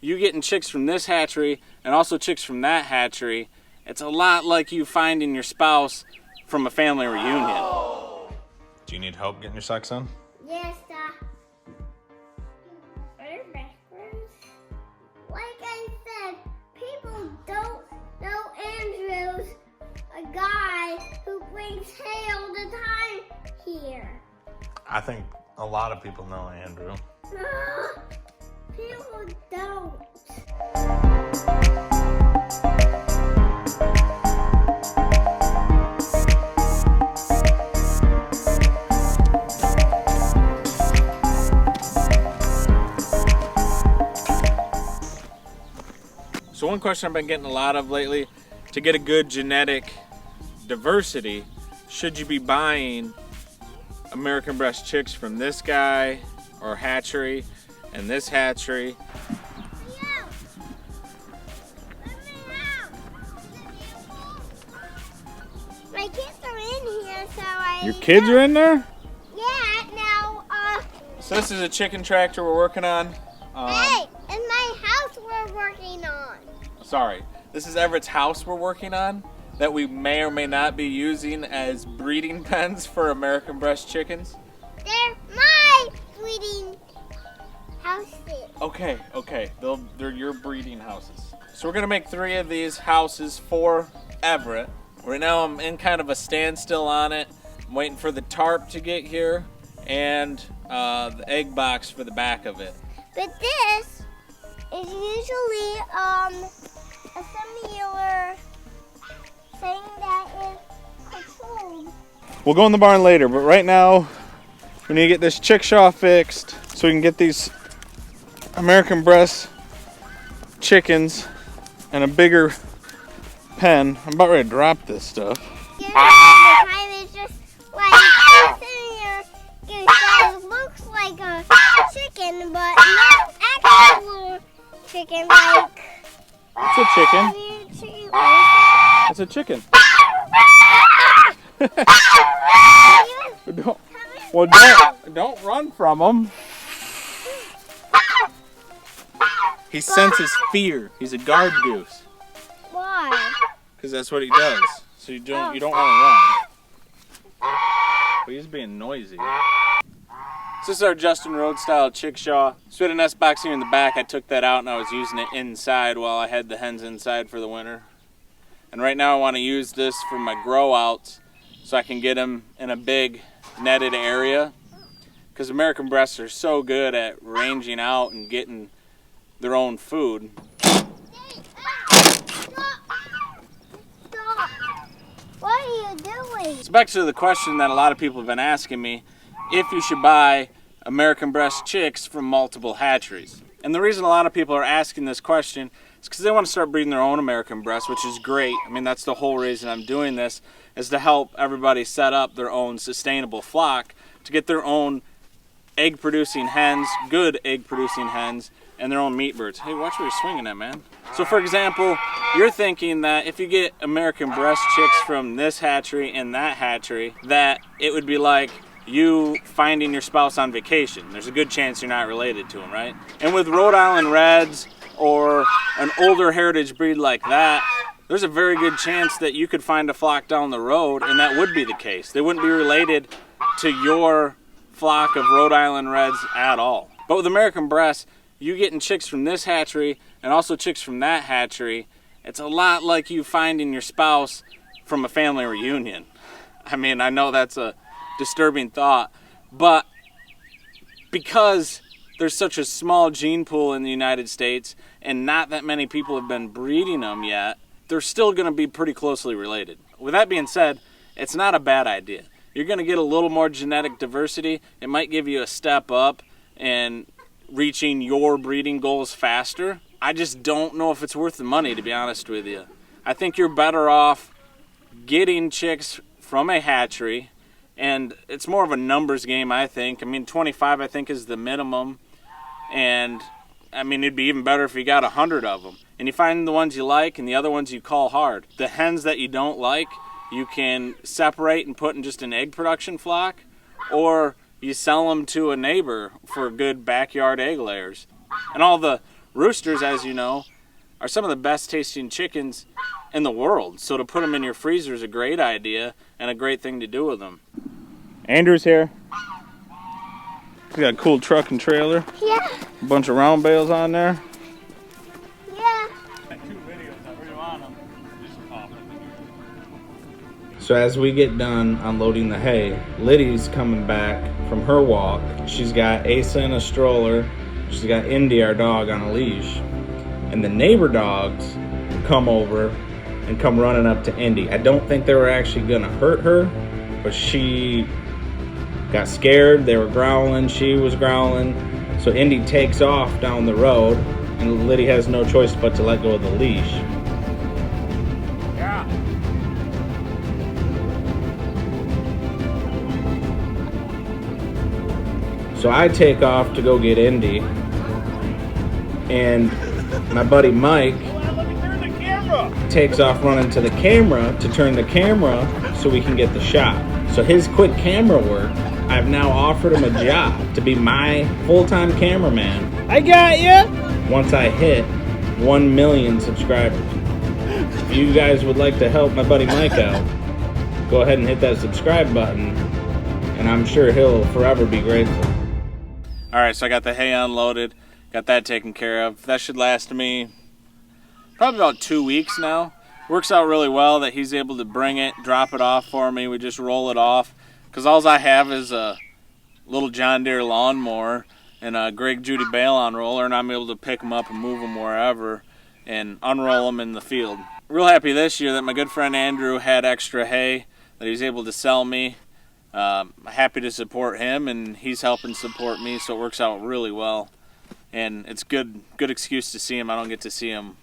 you getting chicks from this hatchery and also chicks from that hatchery, it's a lot like you finding your spouse from a family reunion. Do you need help getting your socks on? Yes, like I said, people don't know Andrew's a guy who brings hay all the time here. I think a lot of people know Andrew. People don't. So one question I've been getting a lot of lately, to get a good genetic diversity, should you be buying American Bresse chicks from this guy or hatchery and this hatchery? My kids are in here, so Your kids are in there? Yeah, now, So this is a chicken tractor we're working on. hey, in my house we're working on. Sorry, this is Everett's house we're working on that we may or may not be using as breeding pens for American Bresse chickens. They're my breeding houses. Okay, they're your breeding houses. So we're gonna make 3 of these houses for Everett. Right now I'm in kind of a standstill on it. I'm waiting for the tarp to get here and the egg box for the back of it. But this is usually a similar thing that is controlled. We'll go in the barn later, but right now we need to get this chickshaw fixed so we can get these American Bresse chickens in a bigger pen. I'm about ready to drop this stuff. The time is just like sitting here, it looks like a chicken, but not actual chicken. Like It's a chicken. It's a chicken. Don't run from him. He senses fear. He's a guard goose. Why? Because that's what he does. So you don't want to run. But he's being noisy. So this is our Justin Road style chickshaw. So we had a nest box here in the back. I took that out and I was using it inside while I had the hens inside for the winter. And right now I want to use this for my grow outs so I can get them in a big netted area. Because American Bresse are so good at ranging out and getting their own food. Stop. What are you doing? So back to the question that a lot of people have been asking me, if you should buy American Bresse chicks from multiple hatcheries. And the reason a lot of people are asking this question is because they want to start breeding their own American Bresse, which is great. I mean, that's the whole reason I'm doing this, is to help everybody set up their own sustainable flock to get their own egg-producing hens, good egg-producing hens, and their own meat birds. Hey, watch where you're swinging at, man. So for example, you're thinking that if you get American Bresse chicks from this hatchery and that hatchery, that it would be like you finding your spouse on vacation. There's a good chance you're not related to them, right? And with Rhode Island Reds or an older heritage breed like that, there's a very good chance that you could find a flock down the road and that would be the case. They wouldn't be related to your flock of Rhode Island Reds at all. But with American Bresse, you getting chicks from this hatchery and also chicks from that hatchery, it's a lot like you finding your spouse from a family reunion. I mean, I know that's a disturbing thought, but because there's such a small gene pool in the United States and not that many people have been breeding them yet, they're still going to be pretty closely related. With that being said, it's not a bad idea. You're going to get a little more genetic diversity. It might give you a step up in reaching your breeding goals faster. I just don't know if it's worth the money, to be honest with you. I think you're better off getting chicks from a hatchery, and it's more of a numbers game, I think. I mean, 25 I think is the minimum, and I mean, it'd be even better if you got 100 of them. And you find the ones you like and the other ones you call hard. The hens that you don't like, you can separate and put in just an egg production flock, or you sell them to a neighbor for good backyard egg layers. And all the roosters, as you know, are some of the best tasting chickens in the world. So to put them in your freezer is a great idea and a great thing to do with them. Andrew's here. We got a cool truck and trailer. Yeah. A bunch of round bales on there. Yeah. So as we get done unloading the hay, Liddy's coming back from her walk. She's got Asa in a stroller. She's got Indy, our dog, on a leash. And the neighbor dogs come over and come running up to Indy. I don't think they were actually gonna hurt her, but she got scared. They were growling, she was growling. So Indy takes off down the road, and Liddy has no choice but to let go of the leash. Yeah. So I take off to go get Indy, and my buddy Mike takes off running to the camera to turn the camera so we can get the shot. So his quick camera work, I've now offered him a job to be my full-time cameraman. I got you! Once I hit 1 million subscribers. If you guys would like to help my buddy Mike out, go ahead and hit that subscribe button, and I'm sure he'll forever be grateful. Alright, so I got the hay unloaded, got that taken care of. That should last me probably about 2 weeks now. Works out really well that he's able to bring it, drop it off for me. We just roll it off. Because all I have is a little John Deere lawnmower and a Greg Judy bale on roller, and I'm able to pick them up and move them wherever and unroll them in the field. Real happy this year that my good friend Andrew had extra hay that he's able to sell me. Happy to support him, and he's helping support me, so it works out really well. And it's good excuse to see him. I don't get to see him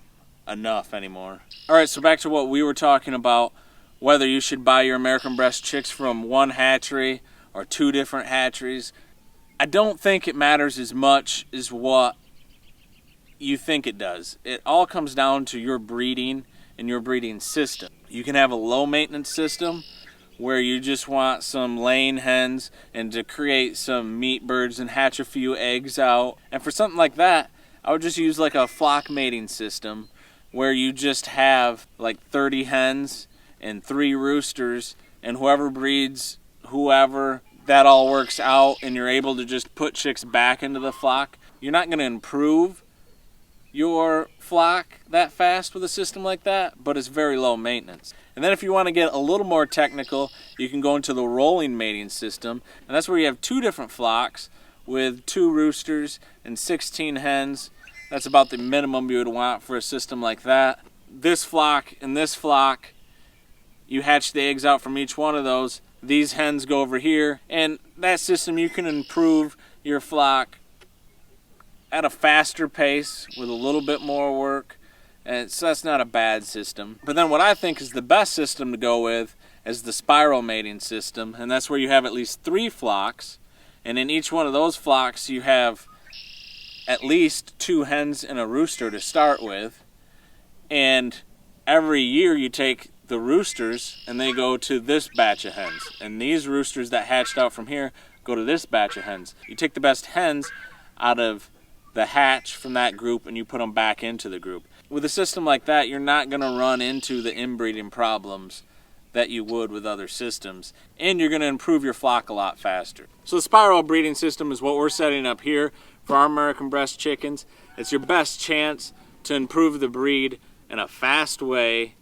enough anymore. Alright, so back to what we were talking about, whether you should buy your American Bresse chicks from one hatchery or 2 different hatcheries. I don't think it matters as much as what you think it does. It all comes down to your breeding and your breeding system. You can have a low maintenance system where you just want some laying hens and to create some meat birds and hatch a few eggs out. And for something like that, I would just use like a flock mating system where you just have like 30 hens and 3 roosters, and whoever breeds whoever, that all works out, and you're able to just put chicks back into the flock. You're not going to improve your flock that fast with a system like that, but it's very low maintenance. And then if you want to get a little more technical, you can go into the rolling mating system, and that's where you have 2 different flocks with 2 roosters and 16 hens. That's about the minimum you would want for a system like that. This flock and this flock, you hatch the eggs out from each one of those. These hens go over here, and that system you can improve your flock at a faster pace with a little bit more work, and so that's not a bad system. But then what I think is the best system to go with is the spiral mating system, and that's where you have at least 3 flocks, and in each one of those flocks you have at least 2 hens and a rooster to start with, and every year you take the roosters and they go to this batch of hens, and these roosters that hatched out from here go to this batch of hens. You take the best hens out of the hatch from that group and you put them back into the group. With a system like that, you're not going to run into the inbreeding problems that you would with other systems, and you're going to improve your flock a lot faster. So the spiral breeding system is what we're setting up here for our American Bresse chickens. It's your best chance to improve the breed in a fast way.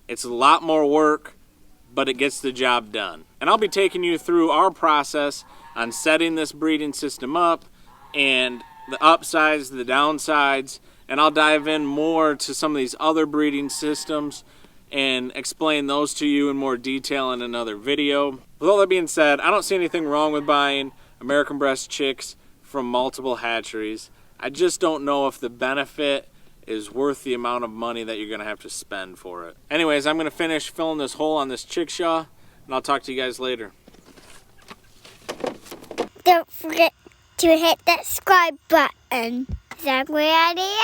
It's a lot more work, but it gets the job done. And I'll be taking you through our process on setting this breeding system up and the upsides, the downsides, and I'll dive in more to some of these other breeding systems and explain those to you in more detail in another video. With all that being said, I don't see anything wrong with buying American Bresse chicks from multiple hatcheries. I just don't know if the benefit is worth the amount of money that you're going to have to spend for it. Anyways, I'm going to finish filling this hole on this chickshaw, and I'll talk to you guys later. Don't forget to hit that subscribe button. Is that a great idea?